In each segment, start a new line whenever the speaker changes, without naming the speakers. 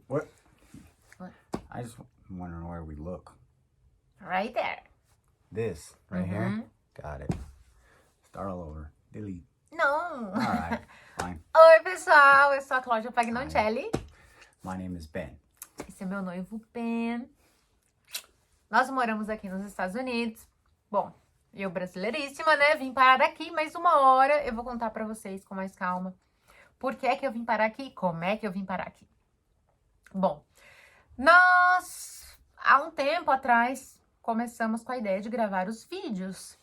What?
What?
I just wondering where we look.
Right there.
This right here. Got it. Start all over. Delete.
Não.
Alright, fine.
Oi, pessoal. Eu sou a Cláudia Pagnoncelli.
My name is Ben.
Esse é meu noivo Ben. Nós moramos aqui nos Estados Unidos. Bom, eu brasileiríssima, né? Vim parar aqui, mas uma hora eu vou contar pra vocês com mais calma por que é que eu vim parar aqui e como é que eu vim parar aqui. Bom, nós, há um tempo atrás, começamos com a ideia de gravar os vídeos.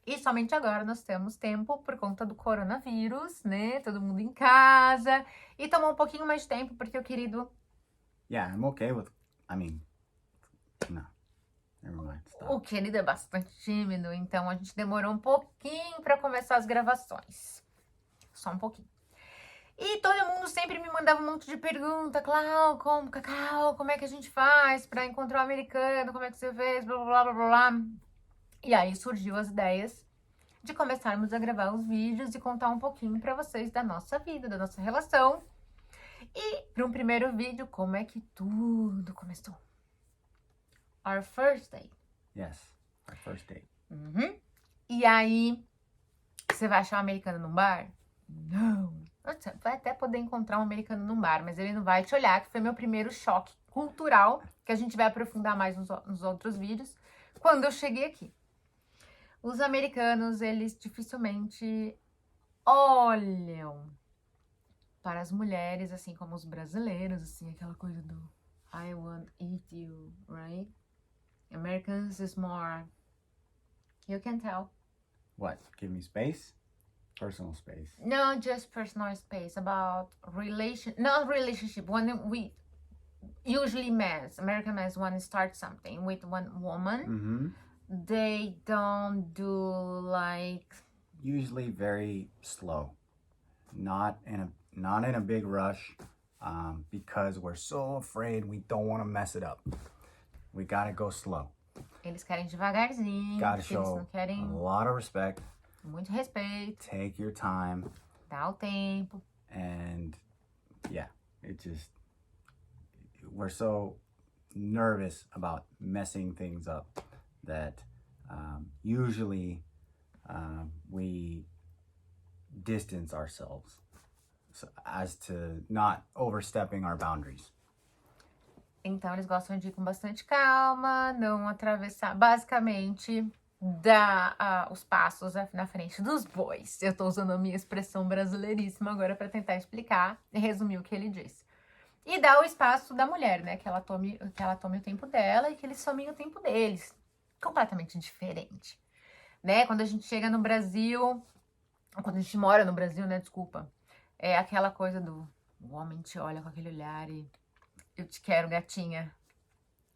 E somente agora nós temos tempo por conta do coronavírus, né? Todo mundo em casa. E tomou um pouquinho mais de tempo porque o querido...
Yeah, I'm okay with... I mean... No. Never mind. Stop.
O querido é bastante tímido, então a gente demorou um pouquinho pra começar as gravações. Só um pouquinho. E todo mundo sempre me mandava um monte de pergunta. Clau, Cacau, como é que a gente faz pra encontrar um americano? Como é que você fez? Blá, blá, blá, blá, blá. E aí surgiu as ideias de começarmos a gravar os vídeos e contar um pouquinho pra vocês da nossa vida, da nossa relação. E para um primeiro vídeo, como é que tudo começou? Our first date.
Yes, our first date.
E aí, você vai achar um americano num bar? Não. Você vai até poder encontrar um americano num bar, mas ele não vai te olhar, que foi meu primeiro choque cultural, que a gente vai aprofundar mais nos outros vídeos, quando eu cheguei aqui. Os americanos, eles dificilmente olham para as mulheres, assim como os brasileiros, assim, aquela coisa do I want to eat you, right? Americans is more, you can tell.
What? Give me space? Personal space.
No, just personal space, about not relationship, when we, usually American men, when they start something with one woman, they don't do like...
Usually very slow. Not in a big rush, because we're so afraid we don't want to mess it up. We gotta go slow.
Eles querem devagarzinho,
Gotta
porque eles
show
não querem
a lot of respect.
muito respeito,
Take your time.
dá o tempo.
And yeah, we're so nervous about messing things up that usually we distance ourselves so as to not overstepping our boundaries.
Então eles gostam de ir com bastante calma, não atravessar, basicamente dar os passos na frente dos bois. Eu tô usando a minha expressão brasileiríssima agora para tentar explicar e resumir o que ele disse. E dar o espaço da mulher, né? Que ela tome o tempo dela e que eles tomem o tempo deles. Completamente diferente, né? Quando a gente chega no Brasil, quando a gente mora no Brasil, né? Desculpa. É aquela coisa do o homem te olha com aquele olhar e eu te quero, gatinha.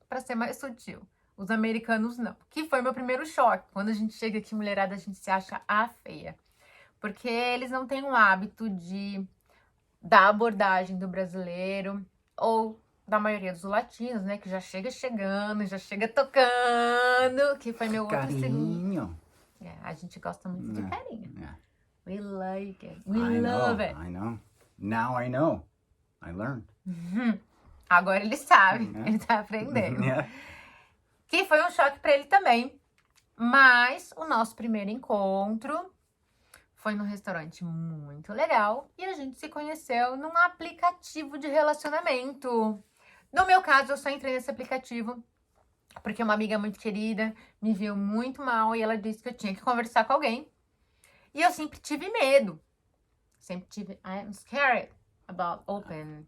Pra ser mais sutil. Os americanos não. Que foi meu primeiro choque. Quando a gente chega aqui, mulherada, a gente se acha a feia. Porque eles não têm o hábito da abordagem do brasileiro ou da maioria dos latinos, né? Que já chega chegando, já chega tocando. Que foi meu outro segundo. É, a gente gosta muito de carinho.
Yeah.
We like it. We love it.
I know. Now I know. I learned.
Agora ele sabe. Ele tá aprendendo.
Yeah.
Que foi um choque pra ele também. Mas o nosso primeiro encontro foi num restaurante muito legal e a gente se conheceu num aplicativo de relacionamento. No meu caso, eu só entrei nesse aplicativo porque uma amiga muito querida me viu muito mal e ela disse que eu tinha que conversar com alguém. E eu sempre tive medo. I'm scared about open.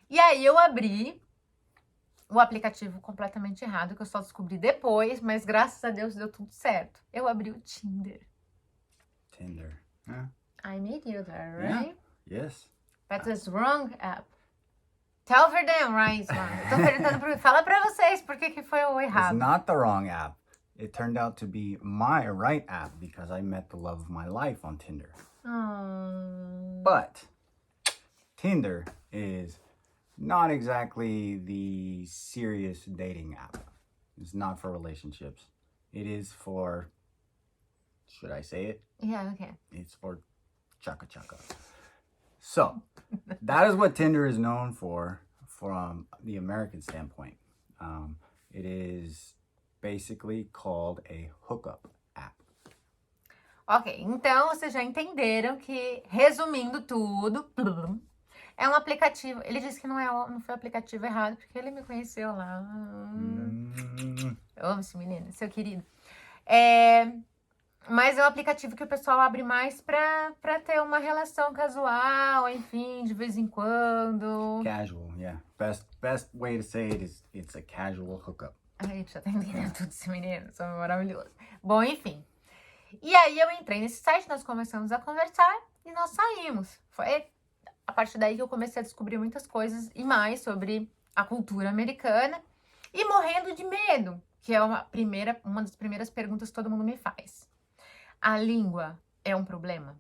E aí eu abri o aplicativo completamente errado, que eu só descobri depois, mas graças a Deus deu tudo certo. Eu abri o Tinder.
Tinder. Yeah.
I made you there, right?
Yeah. Yes.
But it's wrong app. Tell for them, right? Tô perguntando fala pra vocês por que foi o errado.
It's not the wrong app. It turned out to be my right app because I met the love of my life on Tinder. But Tinder is not exactly the serious dating app. It's not for relationships. It is for, should I say it?
Yeah, okay.
It's for chaka chaka. So, that is what Tinder is known for from the American standpoint. It is basically called a hookup app.
Ok, então vocês já entenderam que, resumindo tudo, é um aplicativo. Ele disse que não foi o aplicativo errado, porque ele me conheceu lá. Eu amo esse menino, seu querido. Mas é um aplicativo que o pessoal abre mais pra ter uma relação casual, enfim, de vez em quando.
Casual, yeah. Best way to say it is it's a casual hookup.
Ai, já tá entendendo tudo esse menino, sou maravilhoso. Bom, enfim. E aí eu entrei nesse site, nós começamos a conversar e nós saímos. Foi a partir daí que eu comecei a descobrir muitas coisas e mais sobre a cultura americana e morrendo de medo, que é uma das primeiras perguntas que todo mundo me faz. A língua é um problema?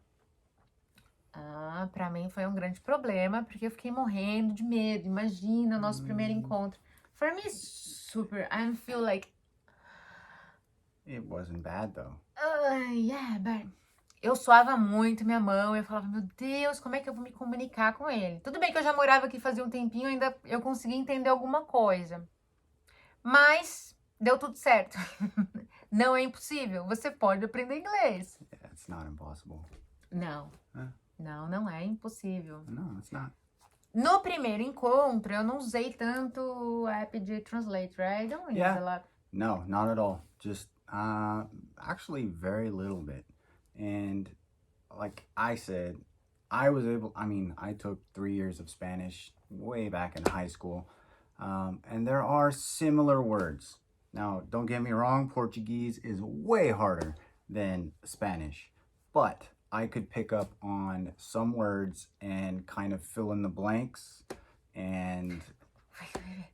Pra mim foi um grande problema, porque eu fiquei morrendo de medo. Imagina o nosso primeiro encontro. For me, super. I feel like...
It wasn't bad though.
Yeah, but... Eu suava muito minha mão, eu falava, meu Deus, como é que eu vou me comunicar com ele? Tudo bem que eu já morava aqui fazia um tempinho, ainda eu conseguia entender alguma coisa. Mas deu tudo certo. Não é impossível, você pode aprender inglês.
Yeah, it's not impossible.
Não. Não é impossível.
No, it's not.
No primeiro encontro, eu não usei tanto o app de Translate, right? I don't use a lot.
No, not at all. Just actually very little bit. And like I said, I took 3 years of Spanish way back in high school. And there are similar words. Now, don't get me wrong, Portuguese is way harder than Spanish. But I could pick up on some words and kind of fill in the blanks. And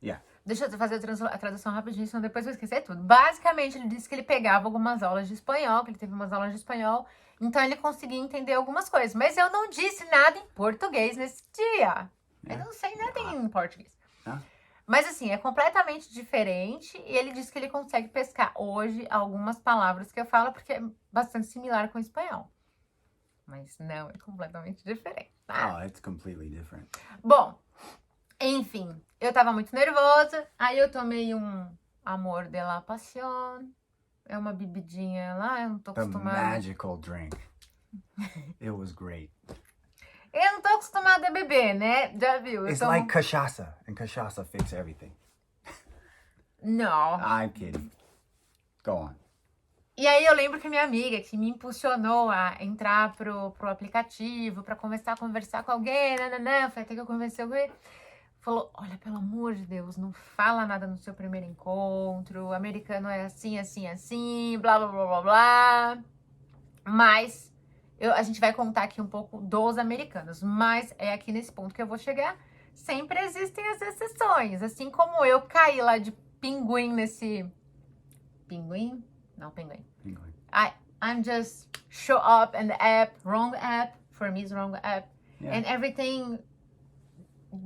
yeah.
Deixa eu fazer a tradução rapidinho, senão depois eu vou esquecer tudo. Basicamente, ele disse que ele pegava algumas aulas de espanhol, que ele teve umas aulas de espanhol, então ele conseguia entender algumas coisas. Mas eu não disse nada em português nesse dia. Eu não sei nada em português. Mas assim, é completamente diferente e ele disse que ele consegue pescar hoje algumas palavras que eu falo, porque é bastante similar com o espanhol. Mas não, é completamente diferente.
Oh, it's completely different.
Bom, enfim, eu tava muito nervosa, aí eu tomei um Amor de la Pasión, é uma bebidinha lá, eu não tô acostumada.
The magical drink. It was great.
Eu não tô acostumada a beber, né? Já viu?
It's like cachaça, and cachaça fix everything.
Não.
I'm kidding. Go on.
E aí eu lembro que minha amiga, que me impulsionou a entrar pro aplicativo, pra começar a conversar com alguém, foi até que eu conversei com ele, falou, olha, pelo amor de Deus, não fala nada no seu primeiro encontro, o americano é assim, assim, assim, blá, blá, blá, blá, blá. Mas a gente vai contar aqui um pouco dos americanos, mas é aqui nesse ponto que eu vou chegar. Sempre existem as exceções, assim como eu caí lá de pinguim nesse... Pinguim? Não, pinguim. I'm just show up in the app, wrong app. For me, it's wrong app. Yeah. And everything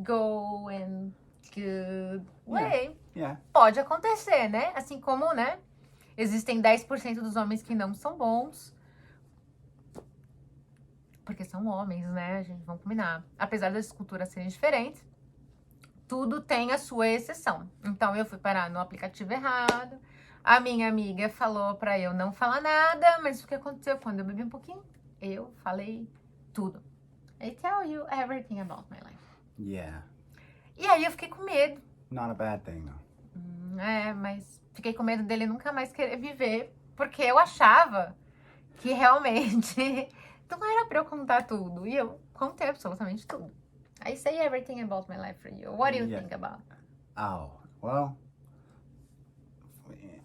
go in good way.
Yeah.
Pode acontecer, né? Assim como, né? Existem 10% dos homens que não são bons. Porque são homens, né? Gente, vamos combinar. Apesar das culturas serem diferentes, tudo tem a sua exceção. Então, eu fui parar no aplicativo errado. A minha amiga falou pra eu não falar nada, mas o que aconteceu? Quando eu bebi um pouquinho, eu falei tudo. I tell you everything about my life.
Yeah.
E aí eu fiquei com medo.
Not a bad thing, though.
Mas fiquei com medo dele nunca mais querer viver, porque eu achava que realmente não era pra eu contar tudo. E eu contei absolutamente tudo. I say everything about my life for you. What do you think about?
Oh, well...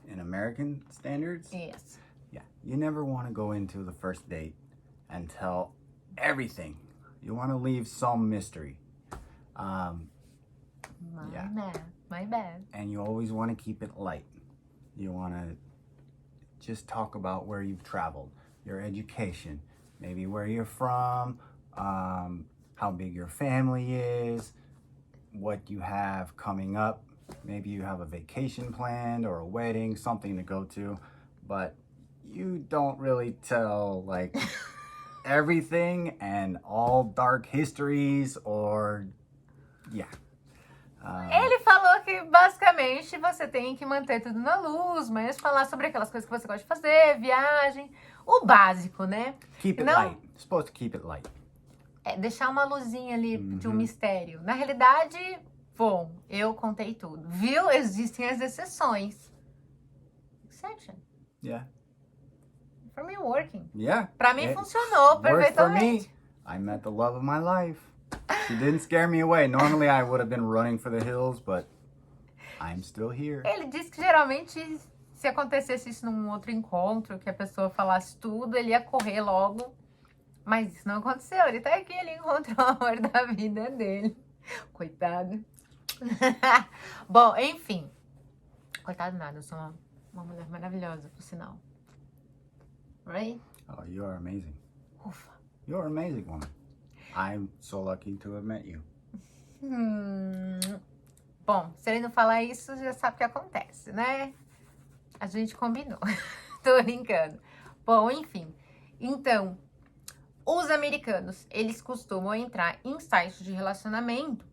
In American standards?
Yes.
Yeah. You never want to go into the first date and tell everything. You want to leave some mystery.
My bad.
And you always want to keep it light. You want to just talk about where you've traveled, your education, maybe where you're from, how big your family is, what you have coming up. Maybe you have a vacation planned or a wedding, something to go to, but you don't really tell like everything and all dark histories or
Ele falou que basicamente você tem que manter tudo na luz, mas falar sobre aquelas coisas que você gosta de fazer, viagem, o básico, né?
Keep it
Não-
light. Supposed to keep it light.
É deixar uma luzinha ali de um mistério. Na realidade, bom, eu contei tudo. Viu? Existem as exceções. Exception.
Yeah.
For me working.
Yeah.
Pra mim
It
funcionou
worked for me.
perfeitamente.
I met the love of my life. She didn't scare me away. Normally I would have been running for the hills, but I'm still here.
Ele disse que geralmente, se acontecesse isso num outro encontro, que a pessoa falasse tudo, ele ia correr logo. Mas isso não aconteceu. Ele tá aqui, ele encontrou o amor da vida dele. Coitado. Bom, enfim. Coitado nada, eu sou uma mulher maravilhosa, por sinal. Right?
Oh, you are amazing.
Ufa.
You're an amazing woman. I'm so lucky to have met you.
Bom, se ele não falar isso, já sabe o que acontece, né? A gente combinou. Tô brincando. Bom, enfim. Então, os americanos, eles costumam entrar em sites de relacionamento.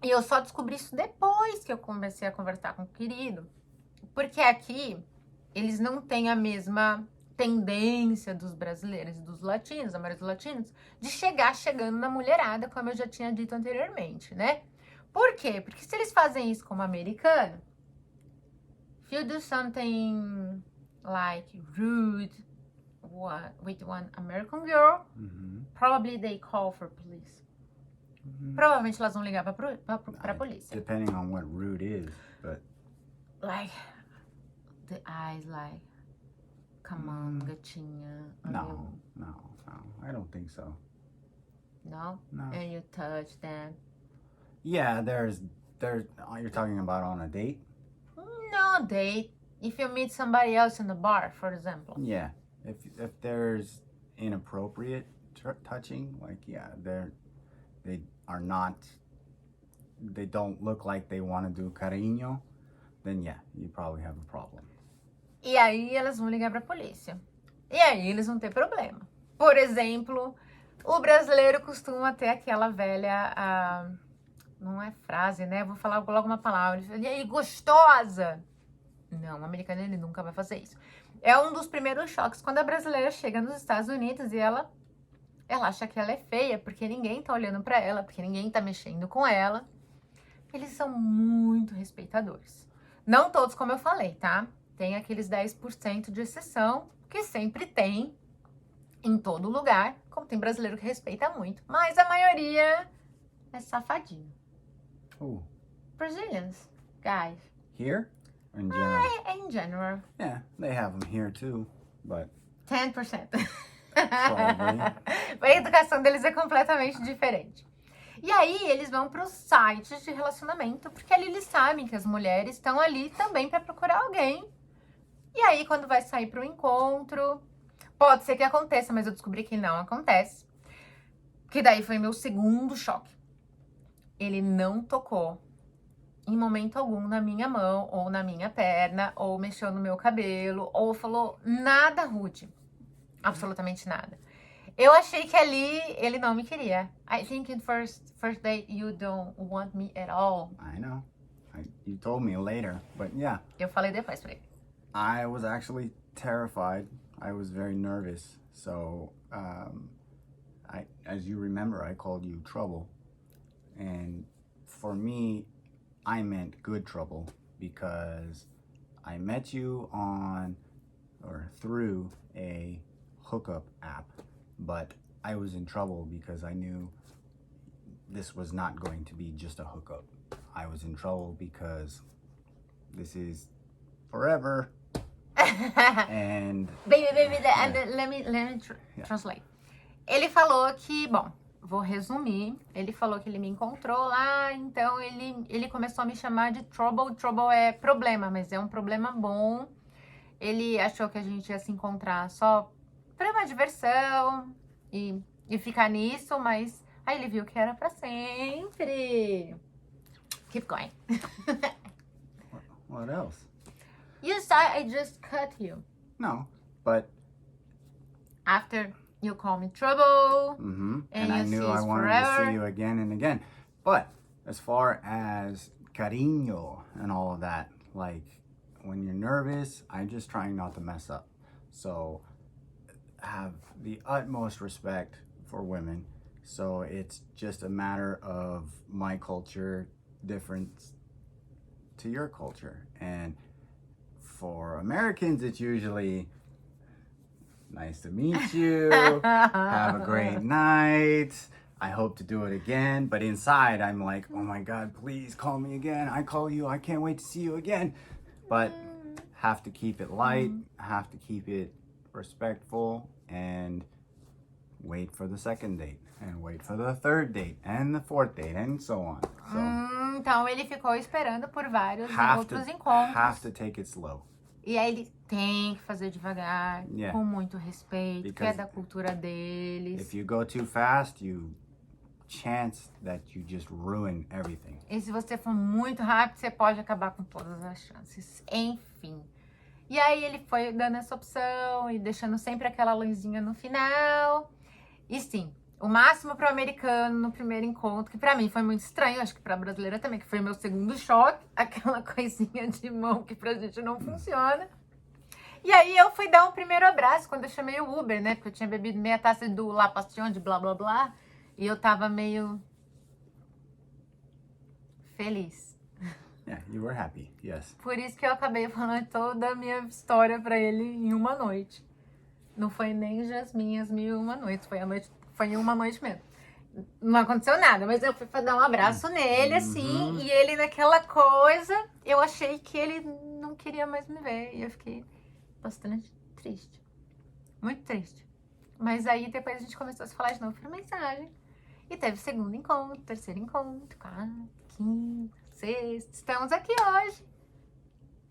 E eu só descobri isso depois que eu comecei a conversar com o querido. Porque aqui, eles não têm a mesma tendência dos brasileiros e dos latinos, a maioria dos latinos, de chegando na mulherada, como eu já tinha dito anteriormente, né? Por quê? Porque se eles fazem isso como americano, if you do something like rude with one American girl, probably they call for police. Provavelmente elas vão ligar pra polícia.
Depending on what rude is, but
Like, the eyes like, come on, gatinha.
no. I don't think so.
No?
No.
And you touch them.
Yeah, there's you're talking about on a date?
No date. If you meet somebody else in the bar, for example.
Yeah. If there's inappropriate touching, like they don't look like they want to do cariño, then yeah, you probably have a problem.
E aí elas vão ligar pra polícia. E aí eles vão ter problema. Por exemplo, o brasileiro costuma ter aquela velha, não é frase, né? Vou falar logo uma palavra. E aí, gostosa! Não, o americano ele nunca vai fazer isso. É um dos primeiros choques quando a brasileira chega nos Estados Unidos e ela acha que ela é feia, porque ninguém tá olhando pra ela, porque ninguém tá mexendo com ela. Eles são muito respeitadores. Não todos, como eu falei, tá? Tem aqueles 10% de exceção, que sempre tem em todo lugar, como tem brasileiro que respeita muito. Mas a maioria é safadinho.
Oh,
Brazilians, guys,
here? In general?
in general,
Yeah, they have them here too, but
10%.
Probably.
A educação deles é completamente diferente. E aí eles vão para os sites de relacionamento, porque ali eles sabem que as mulheres estão ali também para procurar alguém. E aí quando vai sair para o encontro, pode ser que aconteça, mas eu descobri que não acontece. Que daí foi meu segundo choque. Ele não tocou em momento algum na minha mão, ou na minha perna, ou mexeu no meu cabelo, ou falou nada rude. Absolutamente nada. Eu achei que ali ele não me queria. I think in first date you don't want me at all.
I know. You told me later, but yeah.
Eu falei depois pra ele.
I was actually terrified. I was very nervous. So, as you remember, I called you trouble. And for me, I meant good trouble because I met you through a hookup app, but I was in trouble because I knew this was not going to be just a hookup. I was in trouble because this is forever. And
Baby, let me translate. Ele falou que, bom, vou resumir. Ele falou que ele me encontrou lá, então ele começou a me chamar de trouble. Trouble é problema, mas é um problema bom. Ele achou que a gente ia se encontrar só pra uma diversão e ficar nisso, mas aí ele viu que era pra sempre. Keep going.
what else?
You saw I just cut you.
No, but
After you call me trouble.
and
And
I
you
knew
see
I
us
wanted to
forever.
see you again and again. But as far as cariño and all of that, like when you're nervous, I'm just trying not to mess up. So have the utmost respect for women. So it's just a matter of my culture different to your culture. And for Americans, it's usually nice to meet you, have a great night. I hope to do it again. But inside, I'm like, oh my God, please call me again. I call you. I can't wait to see you again. But have to keep it light, have to keep it respectful, and wait for the second date, and wait for the third date, and the fourth date, and so on. So
Então ele ficou esperando por vários outros
have
encontros.
to take it slow.
E aí ele tem que fazer devagar,
Yeah.
com muito respeito, que é
Because
da cultura deles.
If you go too fast, you chance that you just ruin everything.
E se você for muito rápido, você pode acabar com todas as chances. Enfim. E aí ele foi dando essa opção e deixando sempre aquela luzinha no final. E sim, o máximo pro americano no primeiro encontro, que pra mim foi muito estranho, acho que pra brasileira também, que foi meu segundo choque, aquela coisinha de mão que pra gente não funciona. E aí eu fui dar um primeiro abraço quando eu chamei o Uber, né? Porque eu tinha bebido meia taça do La Passion, de blá blá blá, e eu tava meio feliz.
Yeah, you were happy, yes.
Por isso que eu acabei falando toda a minha história pra ele em uma noite. Não foi nem as minhas 1001 noites, foi em uma noite mesmo. Não aconteceu nada, mas eu fui pra dar um abraço nele, assim, e ele naquela coisa, eu achei que ele não queria mais me ver, e eu fiquei bastante triste. Muito triste. Mas aí depois a gente começou a se falar de novo por mensagem. E teve segundo encontro, terceiro encontro, quarto, quinto, sexto. Estamos aqui hoje.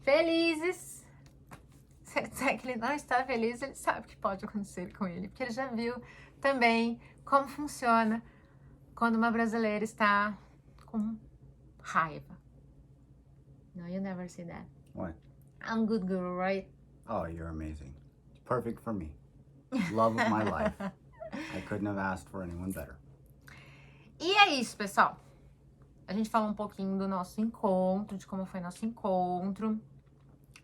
Felizes. Se ele disser que ele não está feliz, ele sabe o que pode acontecer com ele. Porque ele já viu também como funciona quando uma brasileira está com raiva. No, you never see that.
What?
I'm good girl, right?
Oh, you're amazing. Perfect for me. Love of my life. I couldn't have asked for anyone better.
E é isso, pessoal. A gente falou um pouquinho do nosso encontro, de como foi nosso encontro.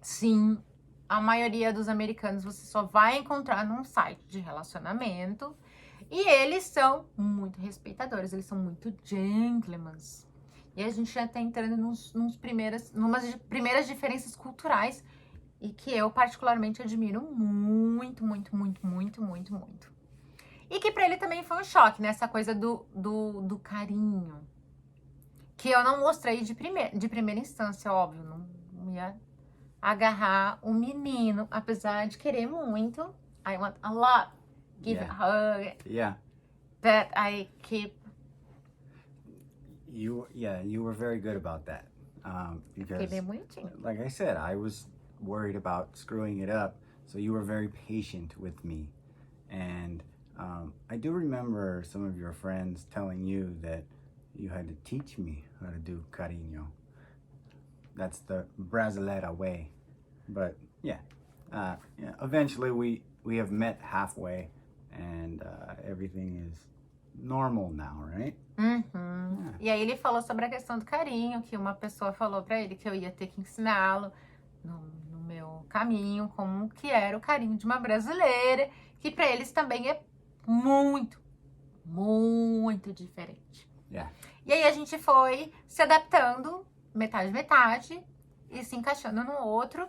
Sim, a maioria dos americanos você só vai encontrar num site de relacionamento. E eles são muito respeitadores, eles são muito gentlemen. E a gente já tá entrando numas primeiras diferenças culturais e que eu particularmente admiro muito, muito, muito, muito, muito, muito. E que pra ele também foi um choque, né? Essa coisa do carinho. Que eu não mostrei de primeira instância, óbvio. Não ia agarrar o menino, apesar de querer muito. I want a lot. Give a hug.
Yeah.
That I keep.
You were very good about that. Because,
Fiquei bem bonitinho.
like I said, I was worried about screwing it up. So you were very patient with me. And I do remember some of your friends telling you that you had to teach me how to do cariño. That's the Brasileira way. But yeah, eventually we have met halfway and everything is normal now, right?
Uhum. E aí ele falou sobre a questão do carinho, que uma pessoa falou pra ele que eu ia ter que ensiná-lo no meu caminho, como que era o carinho de uma brasileira, que pra eles também é muito, muito diferente.
Yeah.
E aí a gente foi se adaptando, metade, e se encaixando no outro,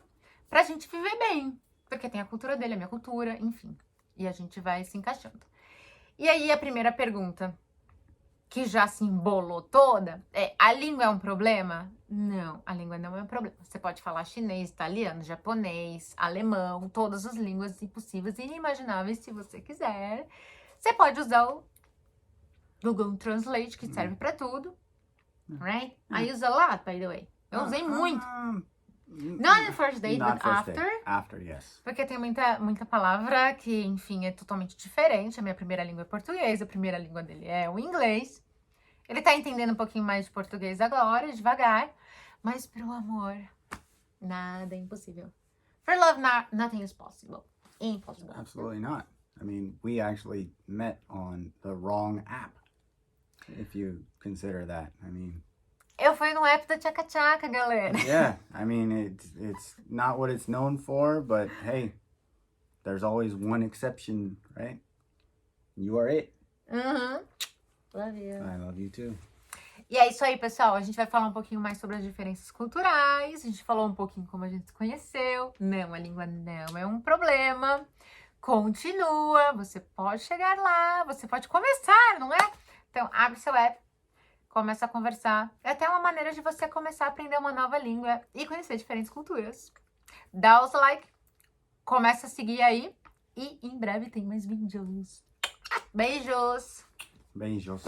pra gente viver bem. Porque tem a cultura dele, a minha cultura, enfim. E a gente vai se encaixando. E aí a primeira pergunta, que já se embolou toda, é: a língua é um problema? Não, a língua não é um problema. Você pode falar chinês, italiano, japonês, alemão, todas as línguas impossíveis e inimagináveis se você quiser. Você pode usar o Google Translate, que serve pra tudo. Right? I use a lot, by the way. Eu usei muito. Not the first date,
Not
but
first
after.
date. After, yes.
Porque tem muita palavra que, enfim, é totalmente diferente. A minha primeira língua é português, a primeira língua dele é o inglês. Ele tá entendendo um pouquinho mais de português agora, devagar. Mas pro amor, nada é impossível. For love, nothing is possible. Impossible.
Absolutely not. I mean, we actually met on the wrong app, if you consider that. I mean,
Eu fui no app da Tchaca Tchaca, galera.
Yeah, I mean, it's not what it's known for, but hey, there's always one exception, right? You are it.
Uhum. Love you.
I love you too.
E é isso aí, pessoal. A gente vai falar um pouquinho mais sobre as diferenças culturais. A gente falou um pouquinho como a gente se conheceu. Não, a língua não é um problema. Continua. Você pode chegar lá. Você pode começar, não é? Então, abre seu app. Começa a conversar. É até uma maneira de você começar a aprender uma nova língua e conhecer diferentes culturas. Dá os like. Começa a seguir aí. E em breve tem mais vídeos. Beijos!
Beijos.